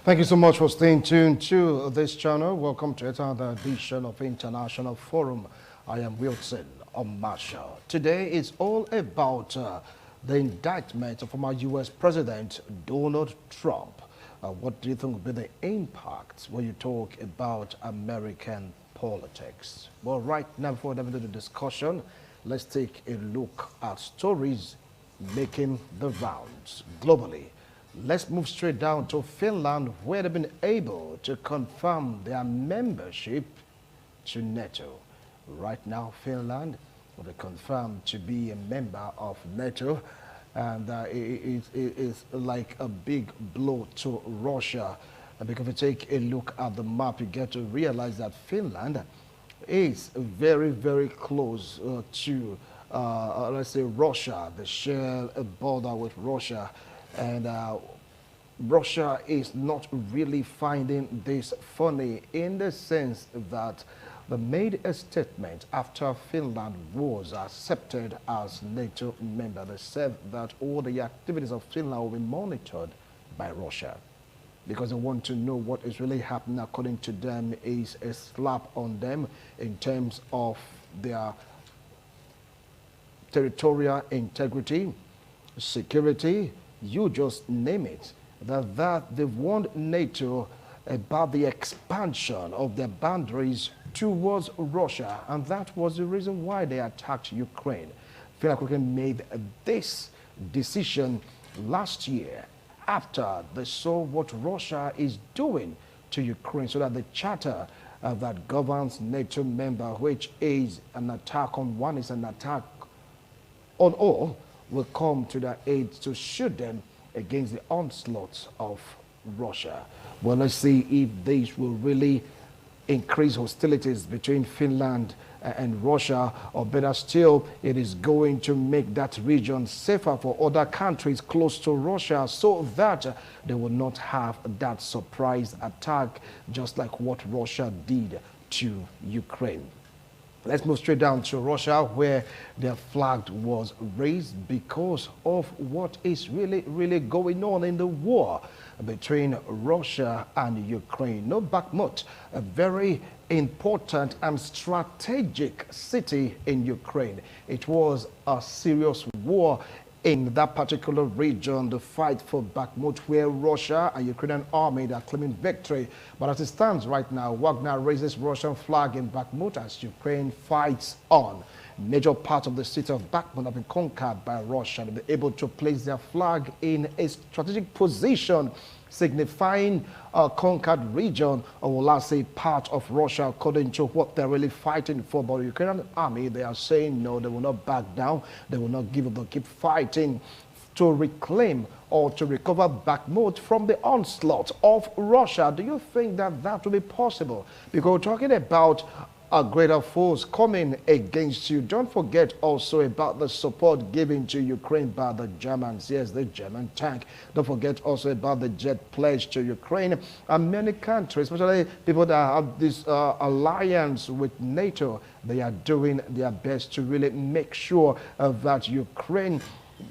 Thank you so much for staying tuned to this channel. Welcome to another edition of International Forum. I am Wilson Marshall. Today is all about the indictment of former U.S. President Donald Trump. What do you think will be the impact when you talk about American politics? Well, right now, before we dive into the discussion, let's take a look at stories making the rounds globally. Let's move straight down to Finland, where they've been able to confirm their membership to NATO. Right now, Finland will be confirmed to be a member of NATO, and it is like a big blow to Russia. And because if you take a look at the map, you get to realize that Finland is very, very close to, let's say, Russia. They share a border with Russia. And Russia is not really finding this funny in the sense that they made a statement after Finland was accepted as NATO member. They said that all the activities of Finland will be monitored by Russia because they want to know what is really happening. According to them, is a slap on them in terms of their territorial integrity, security, you just name it, that they've warned NATO about the expansion of their boundaries towards Russia, and that was the reason why they attacked Ukraine. Finland made this decision last year after they saw what Russia is doing to Ukraine, so that the charter that governs NATO member, which is an attack on one, is an attack on all, will come to their aid to shoot them against the onslaught of Russia. Well, let's see if this will really increase hostilities between Finland and Russia, or better still, it is going to make that region safer for other countries close to Russia so that they will not have that surprise attack just like what Russia did to Ukraine. Let's move straight down to Russia, where their flag was raised because of what is really going on in the war between Russia and Ukraine. No, Bakhmut, a very important and strategic city in Ukraine. It was a serious war in that particular region, the fight for Bakhmut, where Russia and Ukrainian army are claiming victory. But as it stands right now, Wagner raises Russian flag in Bakhmut as Ukraine fights on. Major part of the city of Bakhmut have been conquered by Russia. They've been able to place their flag in a strategic position, signifying a conquered region, or will I say part of Russia, according to what they're really fighting for. But the Ukrainian army, they are saying no, they will not back down, they will not give up, they'll keep fighting to reclaim or to recover Bakhmut from the onslaught of Russia. Do you think that that will be possible? Because we're talking about a greater force coming against you. Don't forget also about the support given to Ukraine by the Germans. Yes, the German tank. Don't forget also about the jet pledge to Ukraine. And many countries, especially people that have this alliance with NATO, they are doing their best to really make sure that Ukraine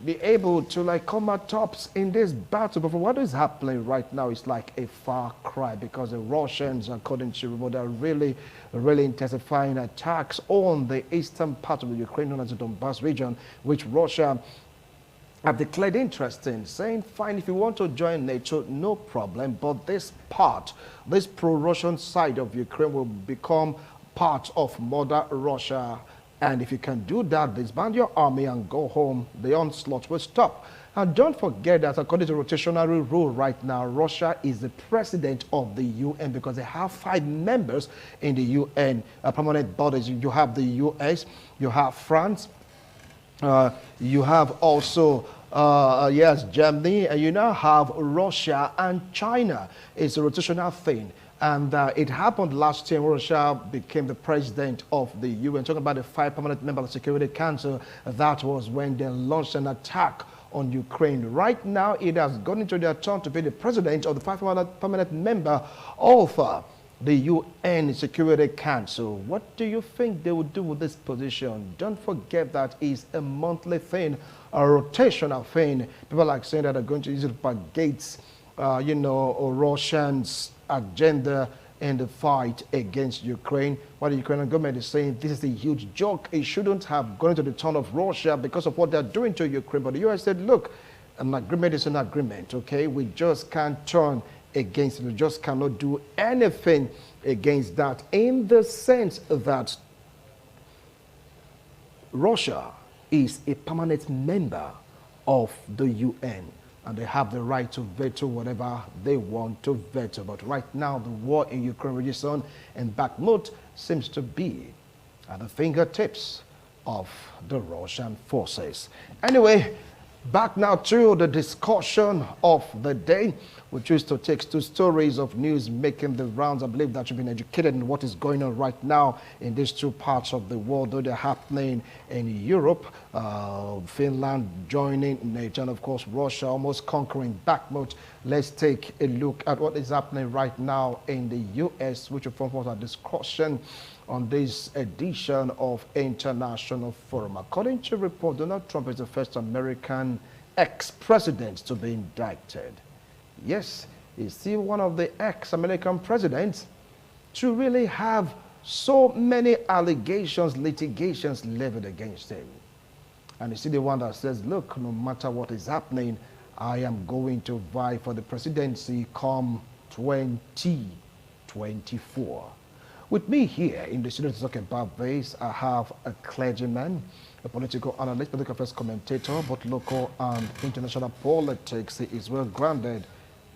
be able to come out tops in this battle. But for what is happening right now, it's like a far cry, because the Russians, according to report, are really intensifying attacks on the eastern part of the Ukraine, known as the Donbass region, which Russia have declared interest in, saying, fine, if you want to join NATO, no problem, but this part, this pro-Russian side of Ukraine will become part of Mother Russia. And if you can do that, disband your army and go home, the onslaught will stop. And don't forget that according to rotational rule right now, Russia is the president of the UN because they have 5 members in the UN permanent bodies. You have the US, you have France, you have also yes, Germany, and you now have Russia and China. It's a rotational thing. And it happened last year when Russia became the president of the UN. Talking about the 5 permanent members of the Security Council, that was when they launched an attack on Ukraine. Right now, it has gone into their turn to be the president of the 5 permanent member of the UN Security Council. What do you think they will do with this position? Don't forget that it's a monthly thing, a rotational thing. People like saying that they're going to use it by Gates Russians' agenda in the fight against Ukraine. While the Ukrainian government is saying this is a huge joke, it shouldn't have gone into the turn of Russia because of what they're doing to Ukraine. But the US said, look, an agreement is an agreement, okay? We just can't turn against it. We just cannot do anything against that, in the sense that Russia is a permanent member of the UN, and they have the right to veto whatever they want to veto. But right now, the war in Ukraine rages on, and Bakhmut seems to be at the fingertips of the Russian forces. Anyway, back now to the discussion of the day. We choose to take two stories of news making the rounds. I believe that you've been educated in what is going on right now in these two parts of the world, though they're happening in Europe. Finland joining NATO, and of course Russia almost conquering Bakhmut. Let's take a look at what is happening right now in the US, which will form part of our discussion on this edition of International Forum. According to report, Donald Trump is the first American ex-president to be indicted. Yes, he's still one of the ex-American presidents to really have so many allegations, litigations leveled against him. And he's still the one that says, look, no matter what is happening, I am going to vie for the presidency come 2024. With me here in the studio to talk about this, I have a clergyman, a political analyst, political affairs commentator, both local and international politics. He is well grounded.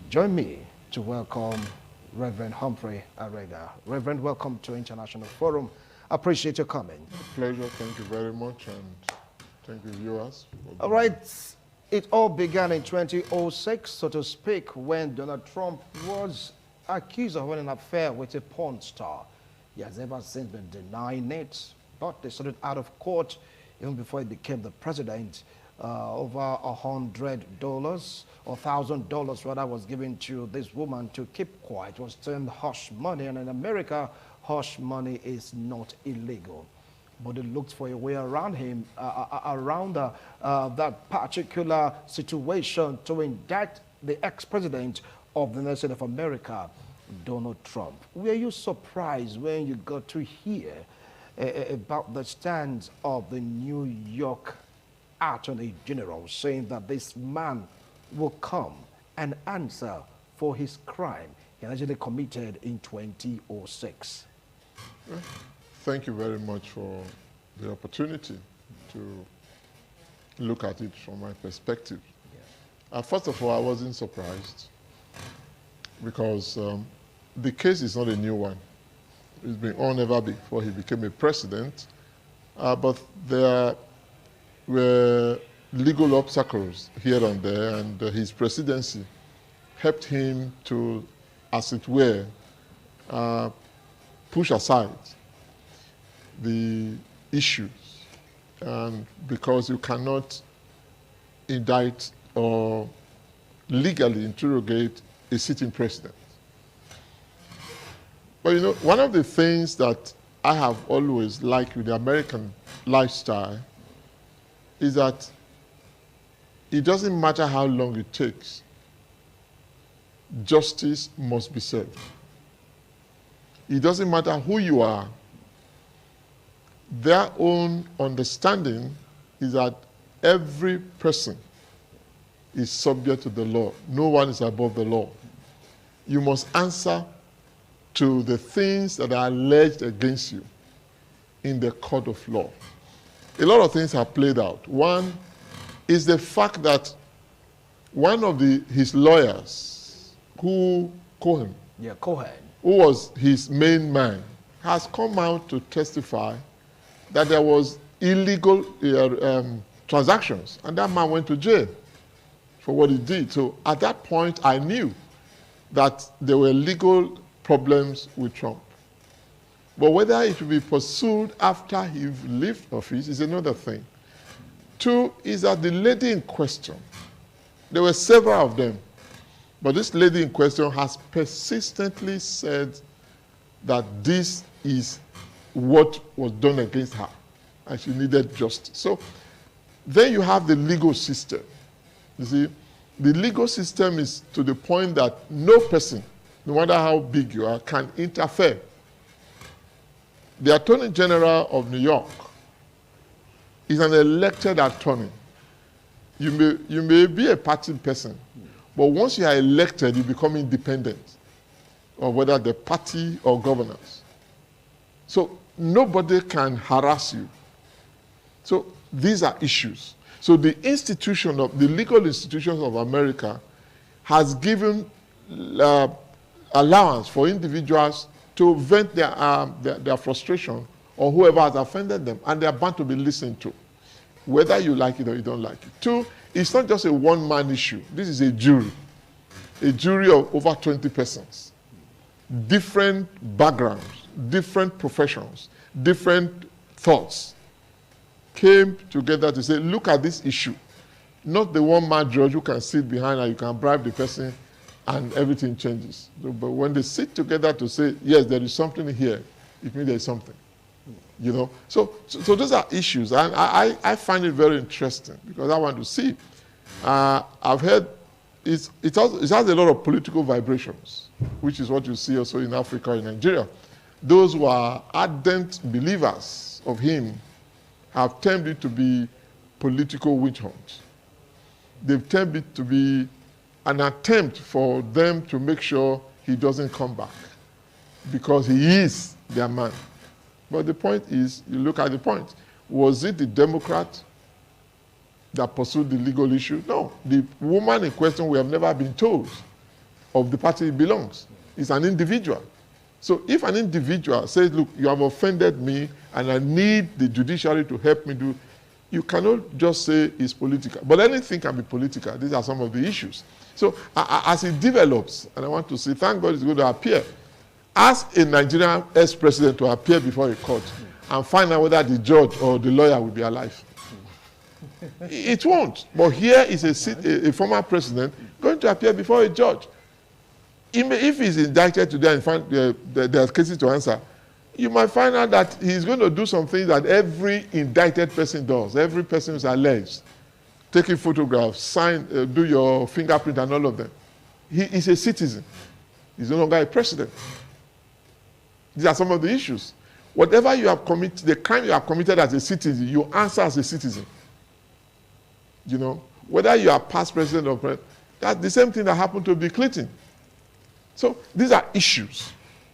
Join me to welcome Reverend Humphrey Arega. Reverend, welcome to International Forum. Appreciate your coming. Pleasure. Thank you very much, and thank you, viewers. All right. It all began in 2006, so to speak, when Donald Trump was accused of having an affair with a porn star. He has ever since been denying it, but they sorted out of court even before he became the president. Over $100 or $1,000 rather was given to this woman to keep quiet. It was termed hush money, and in America, hush money is not illegal. But they looked for a way around him, around that particular situation to indict the ex-president of the United States of America, Donald Trump. Were you surprised when you got to hear about the stance of the New York Attorney General saying that this man will come and answer for his crime he allegedly committed in 2006? Thank you very much for the opportunity to look at it from my perspective. Yeah. First of all, I wasn't surprised because the case is not a new one. It's been on ever before he became a president, but there were legal obstacles here and there, and his presidency helped him to, as it were, push aside the issues, and because you cannot indict or legally interrogate a sitting president. But you know, one of the things that I have always liked with the American lifestyle is that it doesn't matter how long it takes, justice must be served. It doesn't matter who you are. Their own understanding is that every person is subject to the law. No one is above the law. You must answer to the things that are alleged against you in the court of law. A lot of things have played out. One is the fact that one of his lawyers, Cohen, who was his main man, has come out to testify that there was illegal transactions, and that man went to jail for what he did. So at that point, I knew that there were legal problems with Trump. But whether it will be pursued after he left office is another thing. Two is that the lady in question, there were several of them, but this lady in question has persistently said that this is what was done against her, and she needed justice. So then you have the legal system. You see, The legal system is to the point that no person, no matter how big you are, can interfere. The Attorney General of New York is an elected attorney. You may be a party person, but once you are elected, you become independent of whether the party or governors. So nobody can harass you. So these are issues. So the legal institutions of America has given allowance for individuals to vent their frustration or whoever has offended them, and they are bound to be listened to, whether you like it or you don't like it. Two, it's not just a one-man issue. This is a jury of over 20 persons, different backgrounds, different professions, different thoughts, came together to say, look at this issue. Not the one-man judge who can sit behind and you can bribe the person and everything changes. But when they sit together to say, yes, there is something here, it means there is something. You know? So those are issues. And I find it very interesting because I want to see. I've heard it has a lot of political vibrations, which is what you see also in Africa and Nigeria. Those who are ardent believers of him have termed it to be political witch hunt. They've termed it to be an attempt for them to make sure he doesn't come back because he is their man. But the point is, you look at the point. Was it the Democrat that pursued the legal issue? No. The woman in question, we have never been told of the party he belongs. It's an individual. So if an individual says, look, you have offended me and I need the judiciary to help me do, you cannot just say it's political. But anything can be political. These are some of the issues. So as it develops, and I want to say, thank God it's going to appear, ask a Nigerian ex-president to appear before a court and find out whether the judge or the lawyer will be alive. It won't. But here is a former president going to appear before a judge. If he's indicted today and find there's cases to answer, you might find out that he's going to do some things that every indicted person does. Every person who's alleged. Taking photographs, sign, do your fingerprint and all of them. He is a citizen. He's no longer a president. These are some of the issues. Whatever you have committed, the crime you have committed as a citizen, you answer as a citizen. You know, whether you are past president or president, that's the same thing that happened to Bill Clinton. So these are issues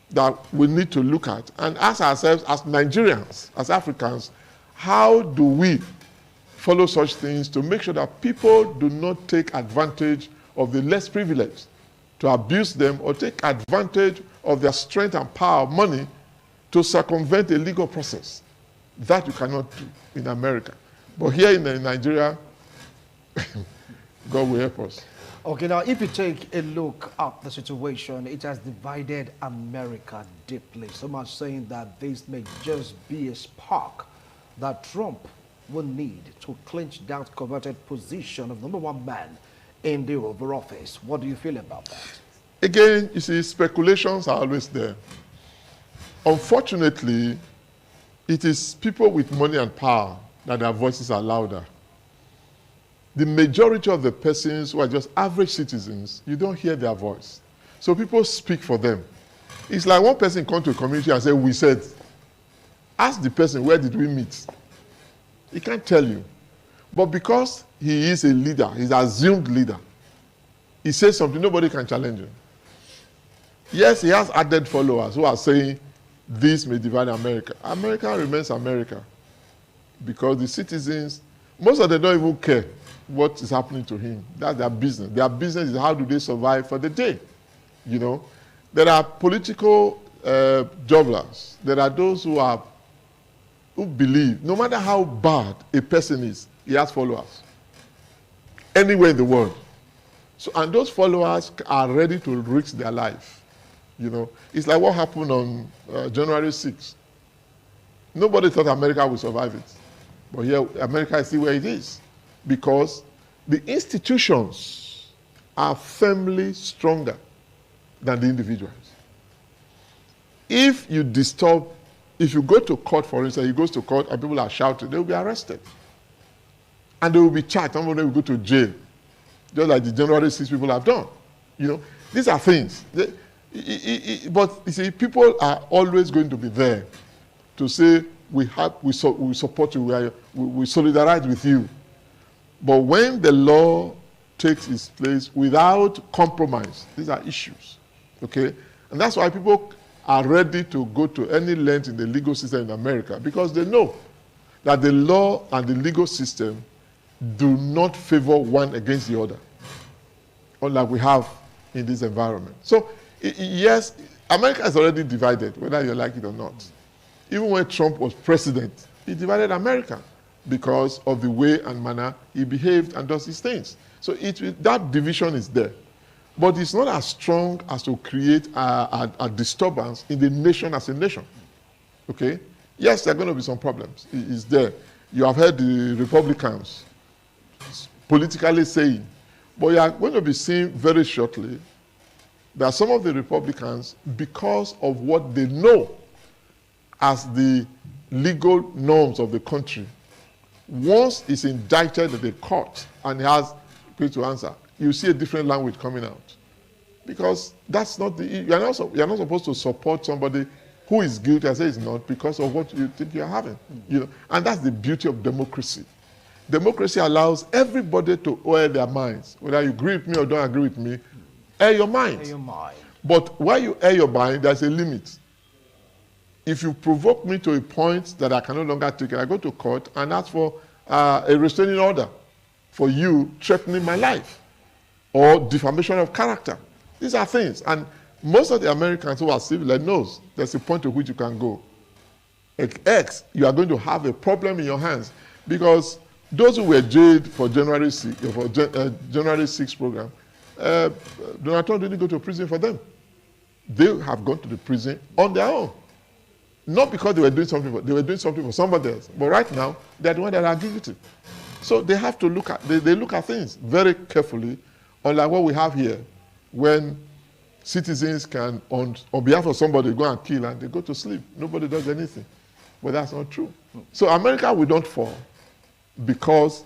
that we need to look at and ask ourselves as Nigerians, as Africans, how do we follow such things to make sure that people do not take advantage of the less privileged, to abuse them or take advantage of their strength and power, money, to circumvent a legal process. That you cannot do in America. But here in Nigeria, God will help us. Okay, now if you take a look at the situation, it has divided America deeply. Some are saying that this may just be a spark that Trump will need to clinch that coveted position of #1 man in the Oval Office. What do you feel about that? Again, you see, speculations are always there. Unfortunately, it is people with money and power that their voices are louder. The majority of the persons who are just average citizens, you don't hear their voice. So people speak for them. It's like one person come to a community and say, we said, ask the person, where did we meet? He can't tell you. But because he is a leader, he's an assumed leader, he says something, nobody can challenge him. Yes, he has added followers who are saying this may divide America. America remains America because the citizens, most of them don't even care what is happening to him. That's their business. Their business is how do they survive for the day. You know, there are political joblers. There are those who believe no matter how bad a person is, he has followers anywhere in the world. So, and those followers are ready to risk their life. You know, it's like what happened on January 6th. Nobody thought America would survive it. But here, America is still where it is. Because the institutions are firmly stronger than the individuals. If you go to court, for instance, he goes to court and people are shouting, they will be arrested. And they will be charged, somebody will go to jail. just like the January 6 people have done. You know, these are things. But you see, people are always going to be there to say, we support you, we solidarize with you. But when the law takes its place without compromise, these are issues, okay? And that's why people are ready to go to any length in the legal system in America, because they know that the law and the legal system do not favor one against the other, unlike we have in this environment. So, yes, America is already divided, whether you like it or not. Even when Trump was president, he divided America because of the way and manner he behaved and does his things. So that division is there. But it's not as strong as to create a disturbance in the nation as a nation. Okay? Yes, there are going to be some problems. It's there. You have heard the Republicans politically saying, but you are going to be seeing very shortly that some of the Republicans, because of what they know as the legal norms of the country, once it's indicted at the court and he has to answer, you see a different language coming out. Because that's not you're not supposed to support somebody who is guilty and say it's not because of what you think you're having. You know? And that's the beauty of democracy. Democracy allows everybody to air their minds. Whether you agree with me or don't agree with me, air your mind. Air your mind. But while you air your mind, there's a limit. If you provoke me to a point that I can no longer take it, I go to court and ask for a restraining order for you threatening my life or defamation of character. These are things. And most of the Americans who are civilized knows there's a point to which you can go. X, you are going to have a problem in your hands, because those who were jailed for January 6 program, Donald Trump didn't go to prison for them. They have gone to the prison on their own. Not because they were doing something for somebody else. But right now, they're the ones that are guilty. So they have to look at, they look at things very carefully, unlike what we have here, when citizens can, on behalf of somebody, go and kill and they go to sleep. Nobody does anything. But that's not true. So America will not fall, because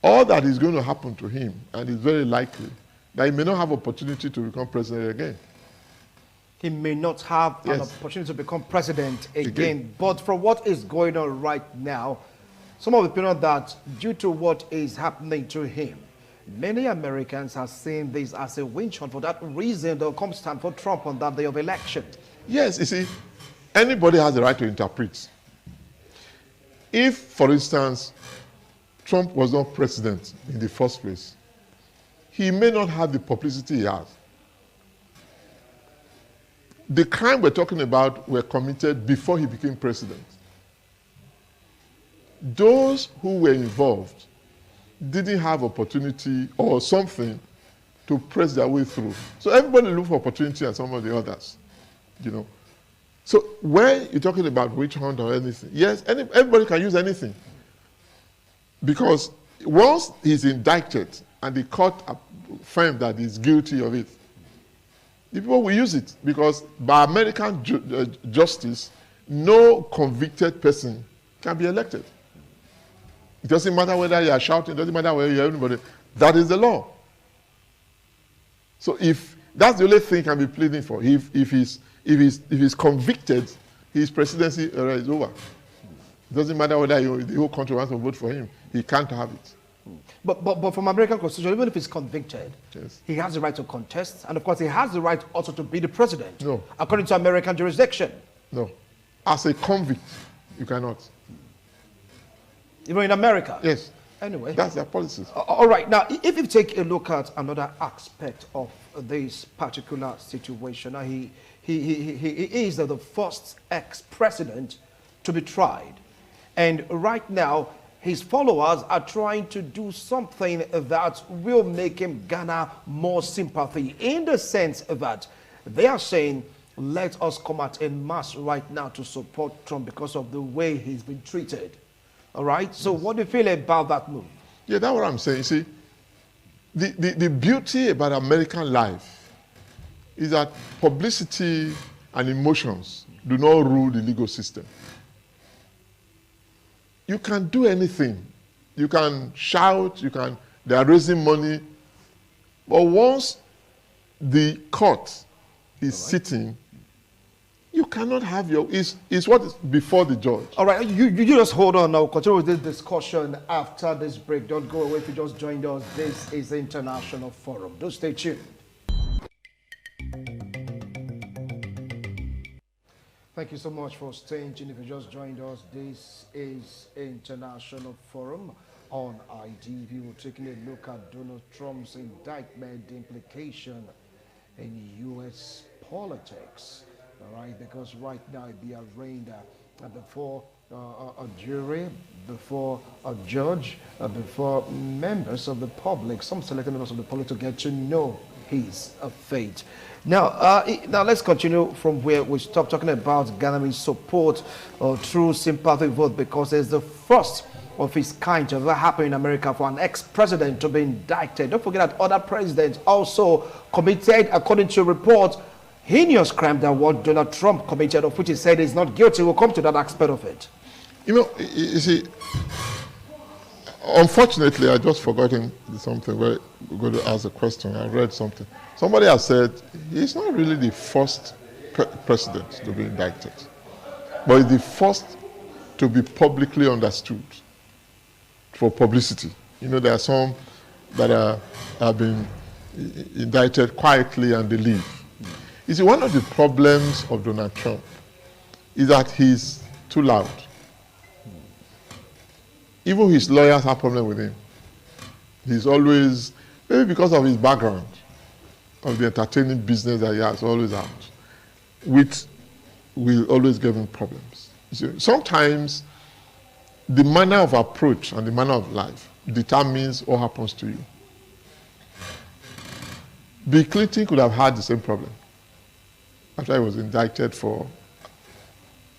all that is going to happen to him, and it's very likely, that he may not have opportunity to become president again. He may not have an opportunity to become president again. But from what is going on right now, some of the opinion that due to what is happening to him, many Americans are seeing this as a witch hunt. For that reason, they'll come stand for Trump on that day of election. Yes, you see, anybody has the right to interpret. If, for instance, Trump was not president in the first place, he may not have the publicity he has. The crime we're talking about were committed before he became president. Those who were involved didn't have opportunity or something to press their way through. So everybody looked for opportunity and some of the others, you know. So when you're talking about witch hunt or anything, yes, everybody can use anything. Because once he's indicted and the court affirms that he's guilty of it, the people will use it, because by American justice, no convicted person can be elected. It doesn't matter whether you are shouting, it doesn't matter whether you're anybody. That is the law. So if that's the only thing he can be pleading for, if he's convicted, his presidency is over. It doesn't matter whether the whole country wants to vote for him, he can't have it. But from American Constitution, even if he's convicted, yes, he has the right to contest, and of course he has the right also to be the president. No. According to American jurisdiction. No. As a convict, you cannot. Even in America? Yes. Anyway. That's their policies. All right. Now, if you take a look at another aspect of this particular situation, he is the first ex-president to be tried. And right now, his followers are trying to do something that will make him garner more sympathy, in the sense that they are saying, let us come out en masse right now to support Trump because of the way he's been treated. All right? So what do you feel about that move? Yeah, that's what I'm saying. You see, the beauty about American life is that publicity and emotions do not rule the legal system. You can do anything. You can shout, they are raising money, But once the court is sitting, you cannot have your, it's what is before the judge. All right, you just hold on now. Continue with this discussion after this break. Don't go away if you just joined us. This is the International Forum. Do stay tuned. Thank you so much for staying tuned. If you just joined us, this is International Forum on IDV. We're taking a look at Donald Trump's indictment, the implication in U.S. politics. All right, because right now it be arraigned before a jury, before a judge, before members of the public, some selected members of the public, to get to know his fate. Now, now let's continue from where we stopped, talking about garnering support through sympathy vote, because it's the first of its kind to ever happen in America for an ex-president to be indicted. Don't forget that other presidents also committed, according to a report, heinous crime than what Donald Trump committed, of which he said is not guilty. We'll come to that aspect of it. You know, you see, unfortunately, I just forgotten something where we're going to ask a question. I read something. Somebody has said he's not really the first president to be indicted, but he's the first to be publicly understood for publicity. You know, there are some that have been indicted quietly and they leave. You see, one of the problems of Donald Trump is that he's too loud. Even his lawyers have problem with him. He's always, maybe because of his background, of the entertaining business that he has always had, which will always give him problems. You see, sometimes the manner of approach and the manner of life determines what happens to you. Bill Clinton could have had the same problem after he was indicted for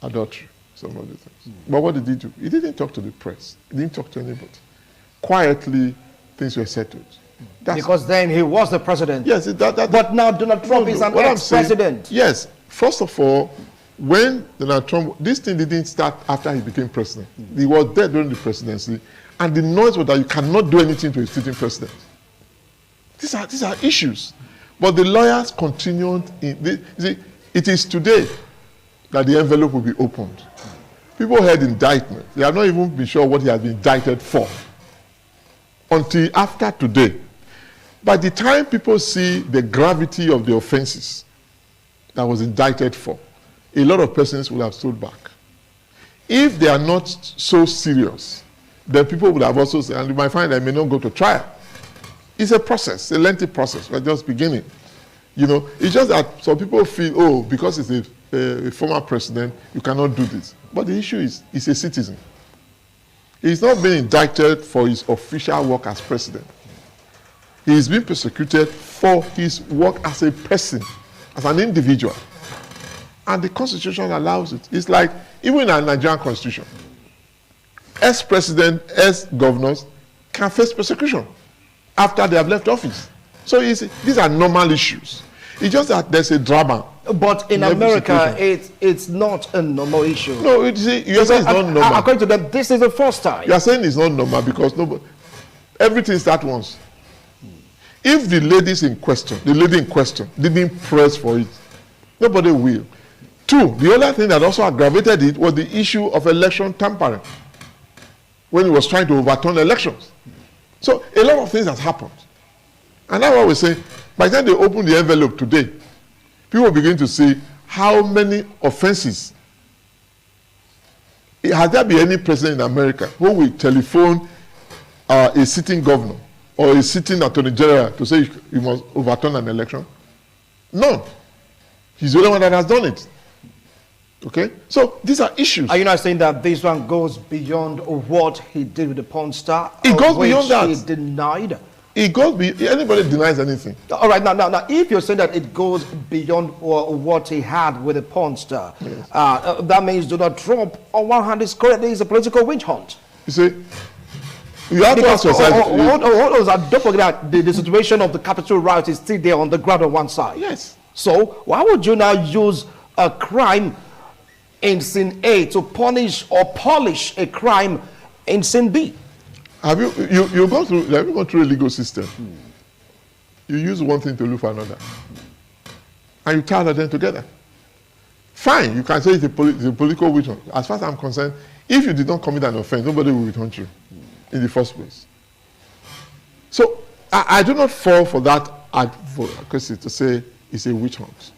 adultery, some of the things. But what did he do? He didn't talk to the press. He didn't talk to anybody. Quietly, things were settled. Because then he was the president. Yes, but now Donald Trump is an ex-president. Yes. First of all, when Donald Trump, this thing didn't start after he became president. He was there during the presidency, and the noise was that you cannot do anything to a sitting president. These are issues. But the lawyers continued. You see, it is today that the envelope will be opened. People heard indictment. They have not even been sure what he has been indicted for until after today. By the time people see the gravity of the offenses that was indicted for, a lot of persons will have stood back. If they are not so serious, then people would have also said, and you might find they may not go to trial. It's a process, a lengthy process. We're just beginning. You know, it's just that some people feel, oh, because it's a former president, you cannot do this. But the issue is, he's a citizen. He's not being indicted for his official work as president. He's being persecuted for his work as a person, as an individual. And the Constitution allows it. It's like, even in our Nigerian Constitution, ex-president, ex-governors can face persecution after they have left office. So these are normal issues. It's just that there's a drama. But in America, it's not a normal issue. No, you're saying it's not normal. According to them, this is the first time. You're saying it's not normal because everything starts once. If the lady in question didn't press for it, nobody will. Two, the other thing that also aggravated it was the issue of election tampering, when he was trying to overturn elections. So a lot of things has happened. And that's what we're saying. By the time they open the envelope today, people begin to see how many offenses. Has there been any president in America who will telephone a sitting governor or a sitting attorney general to say you must overturn an election? None. He's the only one that has done it. Okay? So these are issues. Are you not saying that this one goes beyond what he did with the porn star? It goes beyond that. He denied. It goes beyond. Anybody denies anything. All right, now, if you're saying that it goes beyond what he had with the porn star, yes, that means Donald Trump, on one hand, is correct. There is a political witch hunt. You see, you have to ask yourself. Don't forget that the situation of the Capitol riot is still there on the ground on one side. Yes. So why would you now use a crime in sin A to punish or polish a crime in sin B? Have you gone through a legal system? You use one thing to look for another. And you tie them together. Fine, you can say it's a political witch hunt. As far as I'm concerned, if you did not commit an offense, nobody will witch hunt you in the first place. So I do not fall for that advocacy to say it's a witch hunt.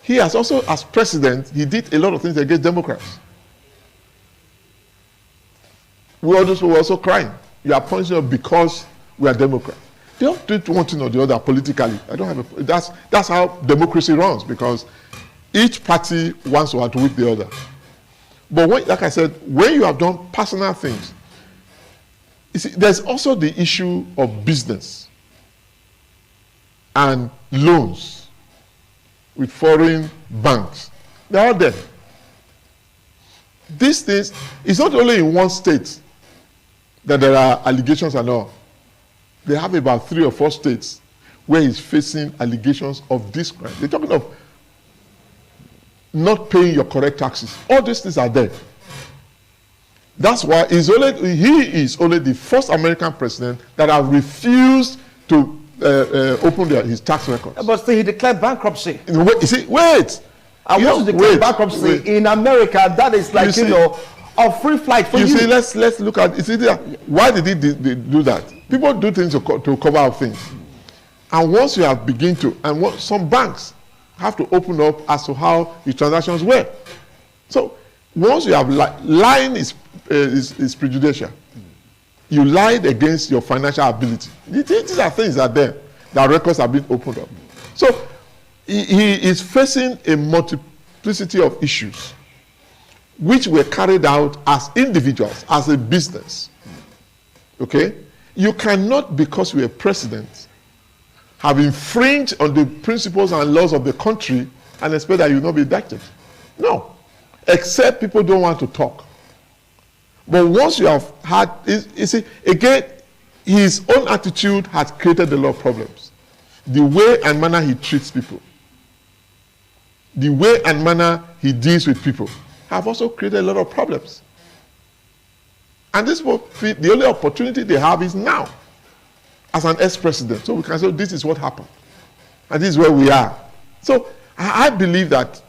He has also, as president, he did a lot of things against Democrats. We were also crying. You are punishing us because we are Democrats. They don't do one thing or the other politically. I don't have a, that's how democracy runs, because each party wants to outwit the other. But when, like I said, when you have done personal things, you see, there's also the issue of business and loans with foreign banks. They're all there. These things, it's not only in one state that there are allegations and all. They have about 3 or 4 states where he's facing allegations of this crime. They're talking of not paying your correct taxes. All these things are there. That's why he is only the first American president that have refused to open his tax records. But still, he declared bankruptcy. Wait. I want to declare bankruptcy in America. That is like, you know, a free flight for you. You see, let's look at it. Why did he do that? People do things to cover up things. And once you have begun to, and some banks have to open up as to how the transactions were. So once you have lying is prejudicial. You lied against your financial ability. These are things that are there. That records have been opened up. So he is facing a multiplicity of issues which were carried out as individuals, as a business. Okay? You cannot, because you're a president, have infringed on the principles and laws of the country and expect that you will not be indicted. No. Except people don't want to talk. But once you have had, you see, again, his own attitude has created a lot of problems. The way and manner he treats people, the way and manner he deals with people, have also created a lot of problems. And this will fit, the only opportunity they have is now, as an ex-president. So we can say, this is what happened. And this is where we are. So I believe that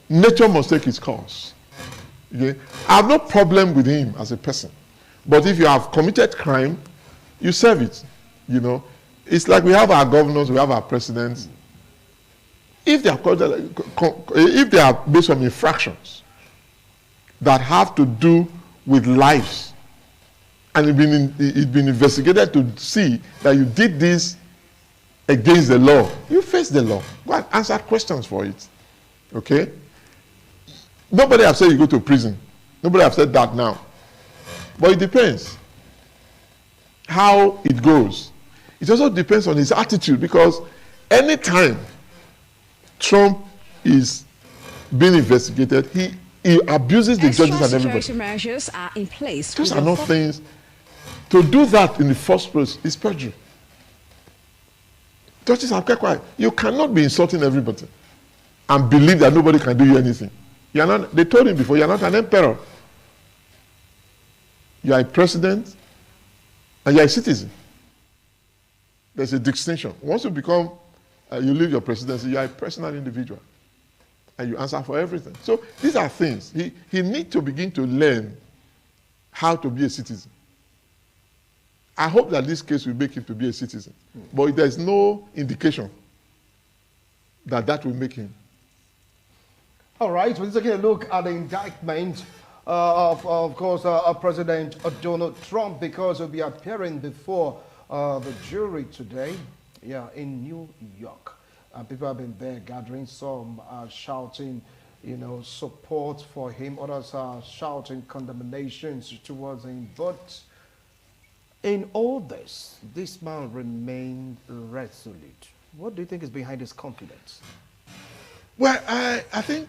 nature must take its course. Okay? I have no problem with him as a person. But if you have committed crime, you serve it. You know, it's like we have our governors, we have our presidents. If they are based on infractions that have to do with lives, and it's been investigated to see that you did this against the law, you face the law. Go and answer questions for it. Okay? Nobody has said you go to prison. Nobody has said that now. But it depends how it goes. It also depends on his attitude, because anytime Trump is being investigated, he abuses the judges and everybody. Security measures are in place. Those are not things. To do that in the first place is perjury. Judges have kept quiet. You cannot be insulting everybody and believe that nobody can do you anything. You are not, they told him before, you are not an emperor. You are a president and you are a citizen. There's a distinction. Once you become, you leave your presidency, you are a personal individual. And you answer for everything. So these are things. He needs to begin to learn how to be a citizen. I hope that this case will make him to be a citizen. But there's no indication that that will make him. All right, we're taking a look at the indictment of course, President Donald Trump, because he'll be appearing before the jury today, in New York. People have been there gathering, some are shouting, you know, support for him, others are shouting condemnations towards him. But in all this man remained resolute. What do you think is behind his confidence? Well, I think,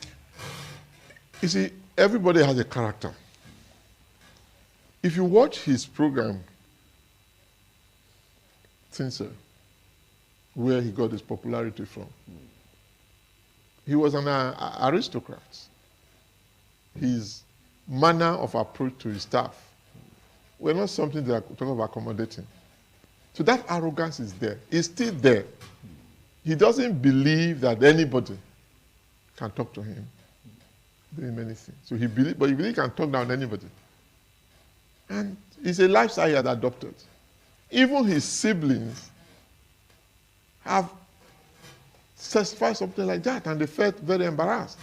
you see, everybody has a character. If you watch his program, Tinsel, where he got his popularity from, he was an aristocrat. His manner of approach to his staff were not something that I could talk about accommodating. So that arrogance is there. It's still there. He doesn't believe that anybody can talk to him doing many things. So he believes he can talk down anybody. And it's a lifestyle he had adopted. Even his siblings have testified something like that, and they felt very embarrassed.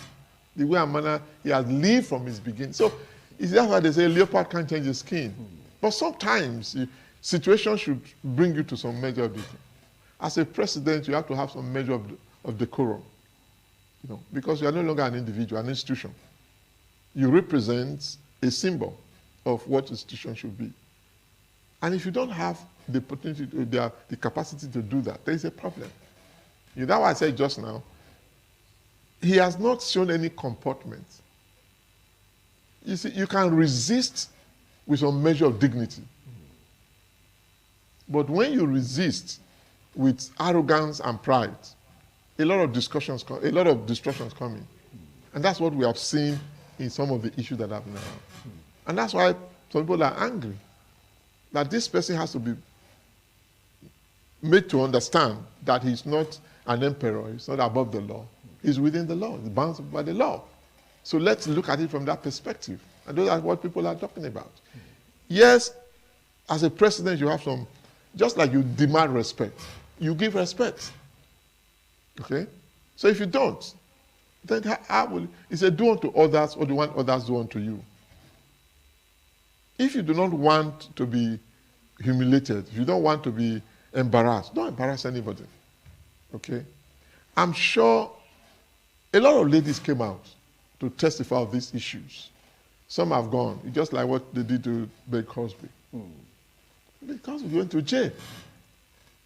The way and manner he has lived from his beginning. So that's why they say leopard can't change his skin. But sometimes situations should bring you to some measure of decorum. As a president, you have to have some measure of decorum. Because you are no longer an individual, an institution. You represent a symbol of what institution should be. And if you don't have the opportunity, the capacity to do that, there is a problem. That's why I said just now, he has not shown any comportment. You see, you can resist with some measure of dignity. But when you resist with arrogance and pride, a lot of destructions come in. And that's what we have seen in some of the issues that have now. And that's why some people are angry that this person has to be made to understand that he's not an emperor, he's not above the law. He's within the law, he's bound by the law. So let's look at it from that perspective. And those are what people are talking about. Yes, as a president, you have some, just like you demand respect, you give respect. Okay? So if you don't, then how will he said, do unto others what you want others do unto you. If you do not want to be humiliated, if you don't want to be embarrassed, don't embarrass anybody. Okay? I'm sure a lot of ladies came out to testify of these issues. Some have gone, just like what they did to Bill Cosby. Bill Cosby went to jail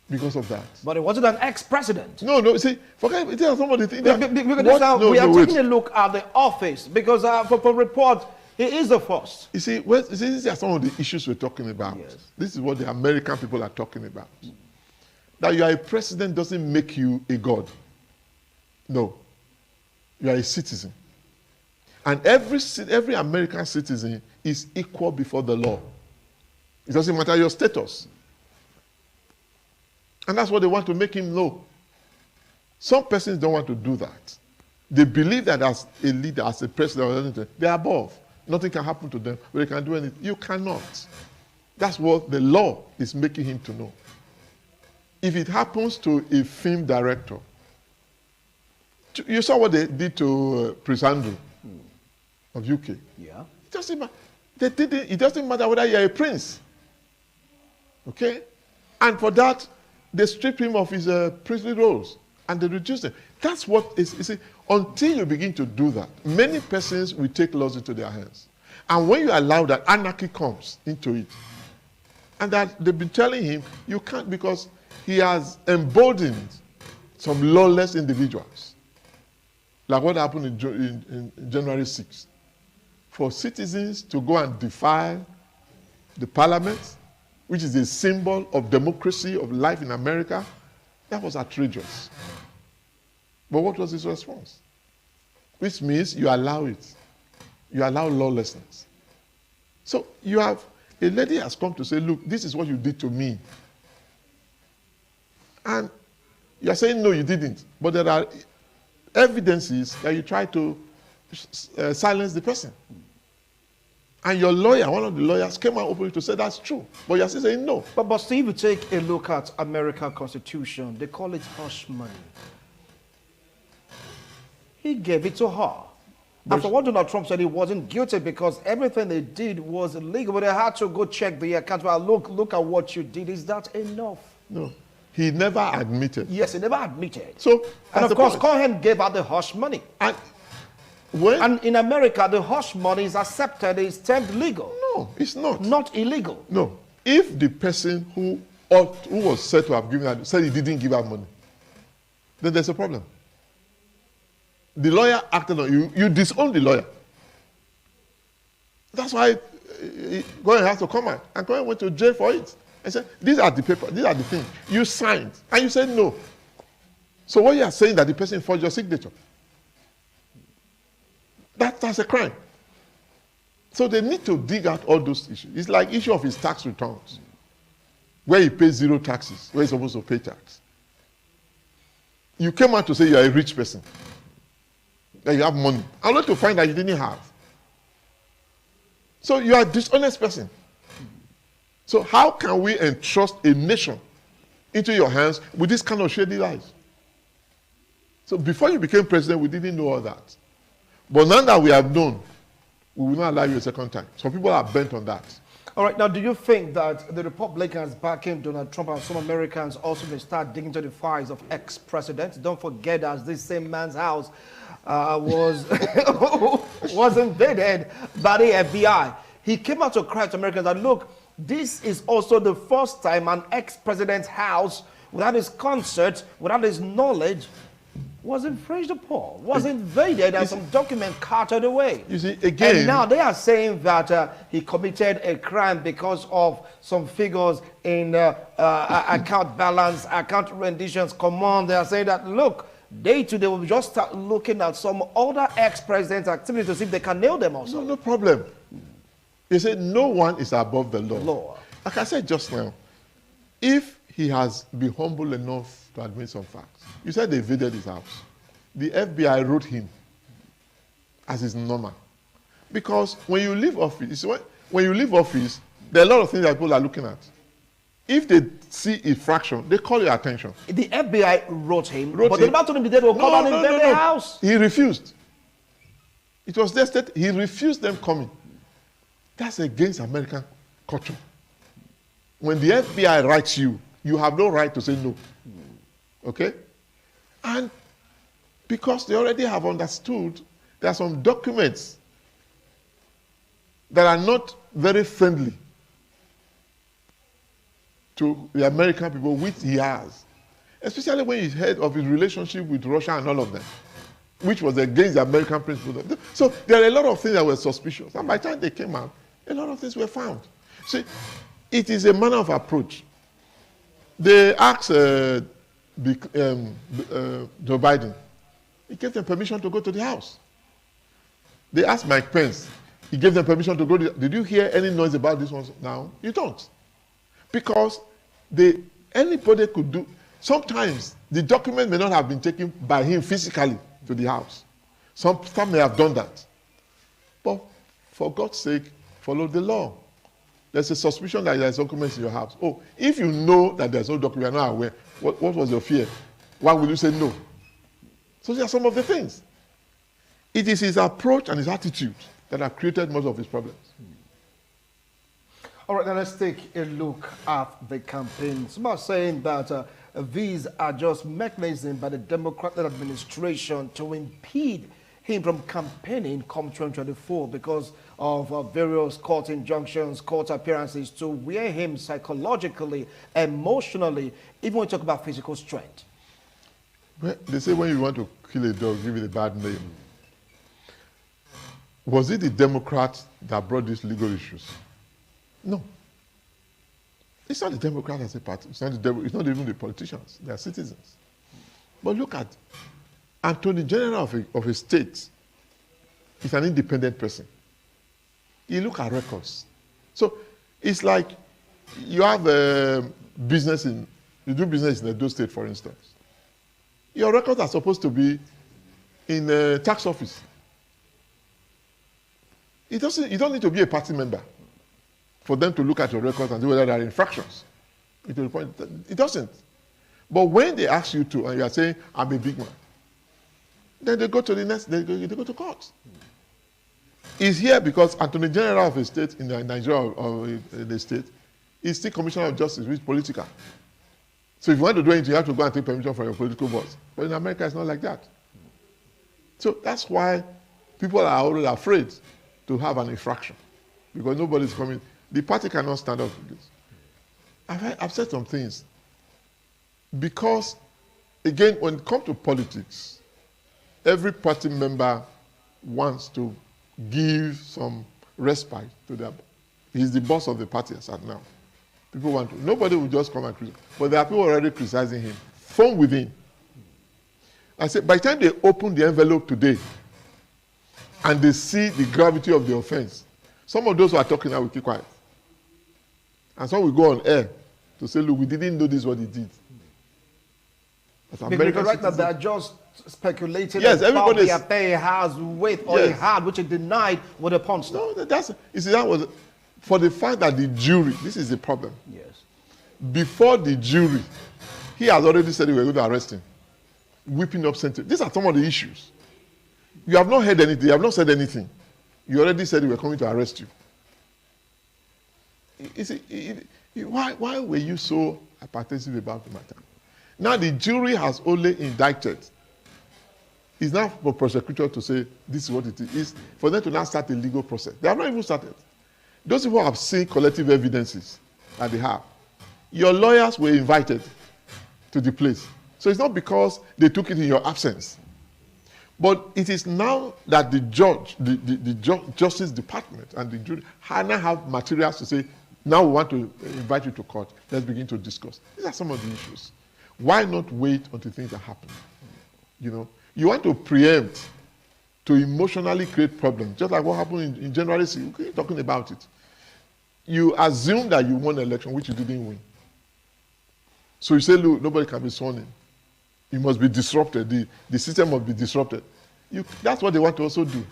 because of that. But it wasn't an ex-president. No, see, forget it. Somebody think that. We are taking a look at the office because for report, he is the first. You see, these are some of the issues we're talking about. Yes. This is what the American people are talking about. That you are a president doesn't make you a god. No. You are a citizen. And every American citizen is equal before the law. It doesn't matter your status. And that's what they want to make him know. Some persons don't want to do that. They believe that as a leader, as a president, they are above. Nothing can happen to them, but they can do anything. You cannot. That's what the law is making him to know. If it happens to a film director, you saw what they did to Prince Andrew of UK. Yeah. It doesn't matter. It doesn't matter whether you're a prince. Okay? And for that, they strip him of his priestly roles and they reduce them. That's what is, you see, until you begin to do that, many persons will take laws into their hands. And when you allow that, anarchy comes into it. And that they've been telling him, you can't, because he has emboldened some lawless individuals. Like what happened in January 6th. For citizens to go and defile the parliament, which is a symbol of democracy, of life in America, that was outrageous. But what was his response? Which means you allow it. You allow lawlessness. So you have, a lady has come to say, look, this is what you did to me. And you're saying, no, you didn't. But there are evidences that you try to silence the person. And your lawyer, one of the lawyers, came out openly to say that's true. But you're still saying no. But Steve, if you take a look at American Constitution, they call it hush money. He gave it to her. After what Donald Trump said, he wasn't guilty because everything they did was illegal, but they had to go check the account. Well, look at what you did. Is that enough? No. He never admitted. Yes, he never admitted. So, and of course, Cohen gave out the hush money. And in America, the hush money is accepted, it's termed legal. No, it's not. Not illegal. No. If the person who was said to have given that said he didn't give out money, then there's a problem. The lawyer acted on you. You disown the lawyer. That's why Cohen has to come out. And Cohen went to jail for it. I said, these are the papers, these are the things. You signed. And you said no. So what you are saying that the person forged your signature. That's a crime. So they need to dig out all those issues. It's like issue of his tax returns. where he pays zero taxes, where he's supposed to pay tax. You came out to say you are a rich person, that you have money, only to find that you didn't have. So you are a dishonest person. So how can we entrust a nation into your hands with this kind of shady lies? So before you became president, we didn't know all that. But now that we have known, we will not allow you a second time. Some people are bent on that. All right, now do you think that the Republicans backing Donald Trump and some Americans also may start digging into the files of ex-presidents? Don't forget that this same man's house was invaded by the FBI. He came out to cry to Americans that, look, this is also the first time an ex-president's house, without his consent, without his knowledge, was infringed upon, was invaded, and some document carted away. You see, again... And now they are saying that he committed a crime because of some figures in account balance, account renditions. Come on, they are saying that, look, they will just start looking at some other ex-presidents' activities to see if they can nail them also. No problem. You say no one is above the law. Law. Like I said just now, if he has been humble enough to admit some facts, you said they invaded his house. The FBI wrote him, as is normal. Because when you leave office, when you leave office, there are a lot of things that people are looking at. If they see a fraction, they call your attention. The FBI wrote him, but they never told him the day they will come and invade the house. He refused. It was their state. He refused them coming. That's against American culture. When the FBI writes you, you have no right to say no. Okay? And because they already have understood, there are some documents that are not very friendly to the American people, which he has. Especially when he heard of his relationship with Russia and all of them, which was against the American principles. So there are a lot of things that were suspicious. And by the time they came out, a lot of things were found. See, it is a manner of approach. They asked Joe Biden. He gave them permission to go to the house. They asked Mike Pence. He gave them permission to go. Did you hear any noise about this one now? You don't. Because anybody could do. Sometimes the document may not have been taken by him physically to the house. Some may have done that. But for God's sake, follow the law. There's a suspicion that there's documents in your house. Oh, if you know that there's no document, you're not aware, what was your fear? Why would you say no? So these are some of the things. It is his approach and his attitude that have created most of his problems. All right, now let's take a look at the campaign. Some are saying that these are just mechanisms by the Democratic administration to impede him from campaigning come 2024 because of various court injunctions, court appearances to wear him psychologically, emotionally, even when we talk about physical strength. Well, they say when you want to kill a dog, give it a bad name. Was it the Democrats that brought these legal issues? No. It's not the Democrats as a party. It's not even the politicians. They are citizens. But look at Attorney General of a state. He's an independent person. You look at records. So it's like you have you do business in Edo State, for instance. Your records are supposed to be in a tax office. You don't need to be a party member for them to look at your records and see whether there are infractions. It doesn't. But when they ask you to, and you are saying, I'm a big man, then they go to the next, they go to court. He's here because Attorney General of a state in Nigeria or in the state is still Commissioner of Justice, which is political. So if you want to do anything, you have to go and take permission from your political boss. But in America, it's not like that. So that's why people are always afraid to have an infraction, because nobody's coming. The party cannot stand up to this. I've said some things. Because, again, when it comes to politics, every party member wants to give some respite to them. He's the boss of the party as at now. People want to. Nobody will just come and criticize. But there are people already criticizing him from within. I said, by the time they open the envelope today and they see the gravity of the offense, some of those who are talking now will keep quiet. And some will go on air to say, look, we didn't know this what he did. Because right now they're just speculating yes, about everybody's, the affair he has with or he had, which he denied with a porn star. No, that's, you see, that was, for the fact that the jury, this is the problem. Yes. Before the jury, he has already said we were going to arrest him. Whipping up sentence. These are some of the issues. You have not heard anything, you have not said anything. You already said we were coming to arrest you. Why were you so apprehensive about the matter? Now the jury has only indicted. It's not for prosecutor to say this is what it is. It's for them to now start a legal process. They have not even started. Those people have seen collective evidences that they have. Your lawyers were invited to the place. So it's not because they took it in your absence. But it is now that the judge, the Justice Department and the jury now have materials to say, now we want to invite you to court. Let's begin to discuss. These are some of the issues. Why not wait until things are happening? You know, you want to preempt, to emotionally create problems, just like what happened in January 6th. We're talking about it. You assume that you won the election, which you didn't win. So you say, look, nobody can be sworn in. It must be disrupted. The system must be disrupted. That's what they want to also do.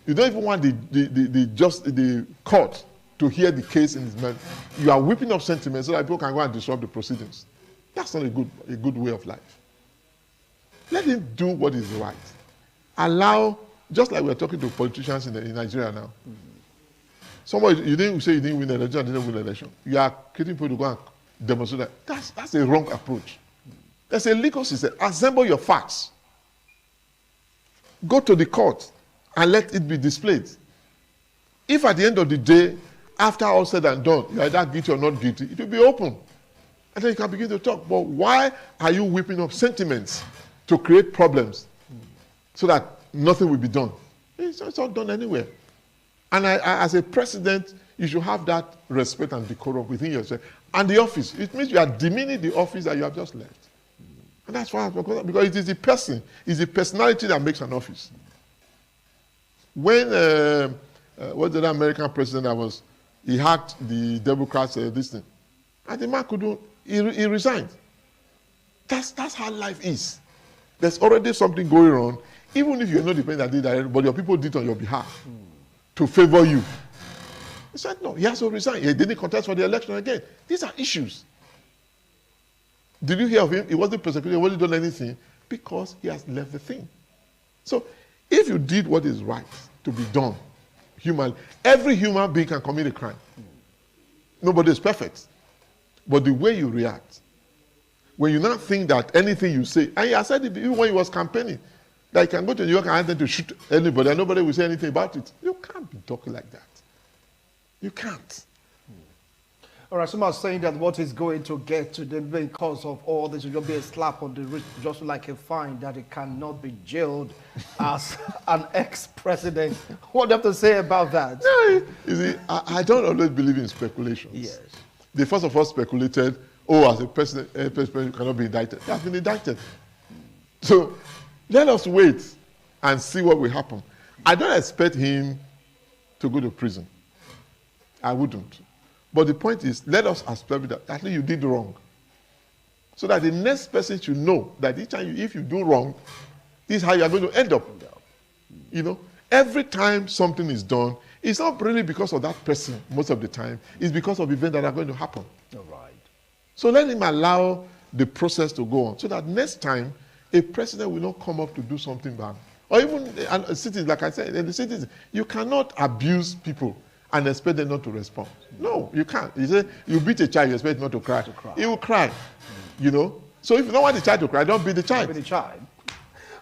You don't even want the court to hear the case in its merit. You are whipping up sentiments so that people can go and disrupt the proceedings. That's not a good way of life. Let him do what is right. Allow, just like we're talking to politicians in Nigeria now. Somebody, you didn't say you didn't win the election, I didn't win the election. You are getting people to go and demonstrate that. That's a wrong approach. There's a legal system. Assemble your facts. Go to the court and let it be displayed. If at the end of the day, after all said and done, you are either guilty or not guilty, it will be open. And then you can begin to talk. But why are you whipping up sentiments to create problems so that nothing will be done? It's not done anywhere. And as a president, you should have that respect and decorum within yourself. And the office, it means you are demeaning the office that you have just left. And that's why, because it is the person, it's the personality that makes an office. When, what's the American president that was, he hacked the Democrats, this thing. And the man couldn't, he resigned. That's how life is. There's already something going on, even if you're not dependent on it, but your people did on your behalf to favor you. He said, no, he has to resign. He didn't contest for the election again. These are issues. Did you hear of him? He wasn't persecuted, he wasn't done anything because he has left the thing. So if you did what is right to be done, every human being can commit a crime. Nobody is perfect. But the way you react, when you not think that anything you say, and he has said it even when he was campaigning, that he can go to New York and ask them to shoot anybody and nobody will say anything about it. You can't be talking like that. You can't. All right, someone saying that what is going to get to the main cause of all this will be a slap on the wrist, just like a fine that it cannot be jailed as an ex-president. What do you have to say about that? No, you see, I don't always believe in speculations. Yes. They first of all speculated, as a president cannot be indicted. He has been indicted. So let us wait and see what will happen. I don't expect him to go to prison. I wouldn't. But the point is, let us expect that at least you did wrong. So that the next person should know that each time if you do wrong, this is how you are going to end up. You know, every time something is done, it's not really because of that person most of the time. It's because of events that are going to happen. All right. So let him allow the process to go on so that next time a president will not come up to do something bad. Or even a citizen, like I said, the citizen, you cannot abuse people and expect them not to respond. No, you can't. You say you beat a child, you expect not to cry. He will cry. You know? So if you don't want the child to cry, don't beat the child. Don't beat the child.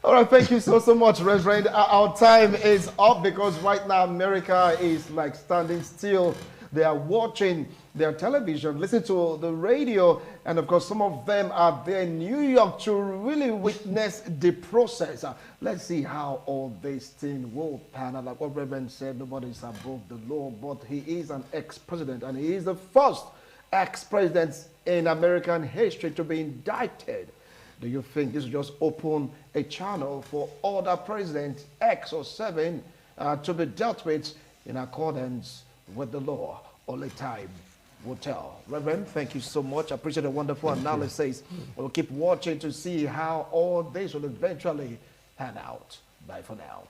All right, thank you so much, Reverend. Our time is up because right now America is like standing still. They are watching their television, listen to the radio, and of course some of them are there in New York to really witness the process. Let's see how all this thing will pan out. Like what Reverend said, nobody is above the law, but he is an ex-president, and he is the first ex-president in American history to be indicted. Do you think this will just open a channel for other presidents, X or 7, to be dealt with in accordance with the law? Only time will tell. Reverend, thank you so much. I appreciate the wonderful analysis. We'll keep watching to see how all this will eventually pan out. Bye for now.